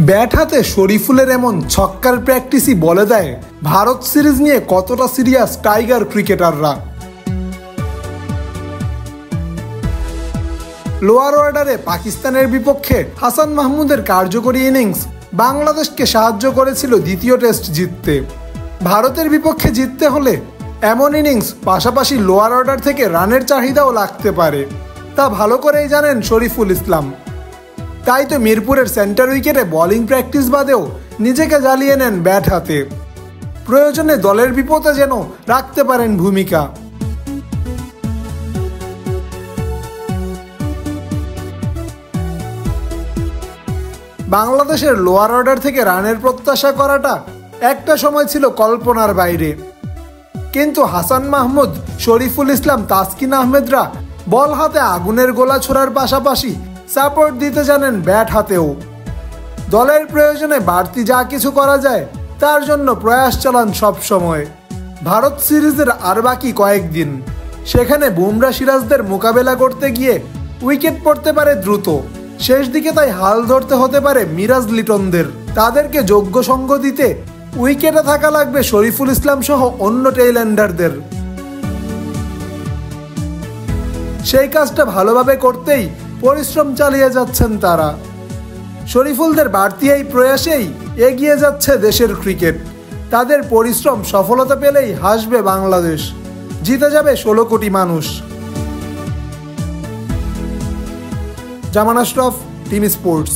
Bat হাতে শরীফুলের এমন ছক্কার প্র্যাকটিসই বলে দেয় ভারত সিরিজ নিয়ে কতটা সিরিয়াস টাইগার ক্রিকেটাররা। লোয়ার অর্ডারে পাকিস্তানের বিপক্ষে হাসান মাহমুদের কার্যকরী ইনিংস বাংলাদেশকে সাহায্য করেছিল দ্বিতীয় টেস্ট জিততে। ভারতের বিপক্ষে জিততে হলে এমন ইনিংস পাশাপাশি লোয়ার অর্ডার থেকে রানের চাহিদাও লাগতে পারে, তা ভালো করেই জানেন শরীফুল ইসলাম। তাই তো মিরপুরের সেন্টার উইকেটে বোলিং প্র্যাকটিস বাদেও নিজেকে জ্বালিয়ে নেন ব্যাট হাতে। প্রয়োজনে দলের বিপদে যেন রাখতে পারেন ভূমিকা। বাংলাদেশের লোয়ার অর্ডার থেকে রানের প্রত্যাশা করাটা একটা সময় ছিল কল্পনার বাইরে, কিন্তু হাসান মাহমুদ, শরীফুল ইসলাম, তাসকিন আহমেদরা বল হাতে আগুনের গোলা ছোড়ার পাশাপাশি সাপোর্ট দিতে জানেন ব্যাট হাতেও। দলের প্রয়োজনে বাড়তি যা কিছু করা যায় তার জন্য প্রয়াস চালান সব সময়। ভারত সিরিজের আর বাকি কয়েকদিন, সেখানে বুমরা সিরাজদের মোকাবেলা করতে গিয়ে উইকেট পড়তে পারে দ্রুত। শেষ দিকে তাই হাল ধরতে হতে পারে মিরাজ লিটনদের। তাদেরকে যোগ্য সঙ্গ দিতে উইকেটে থাকা লাগবে শরীফুল ইসলাম সহ অন্য টেইলেন্ডারদের। সেই কাজটা ভালোভাবে করতেই পরিশ্রম চালিয়ে যাচ্ছেন তারা। শরীফুলদের বাড়তি এই প্রয়াসেই এগিয়ে যাচ্ছে দেশের ক্রিকেট। তাদের পরিশ্রম সফলতা পেলেই হাসবে বাংলাদেশ, জিতে যাবে 16 কোটি মানুষ। জামান আশরাফ, টিম স্পোর্টস।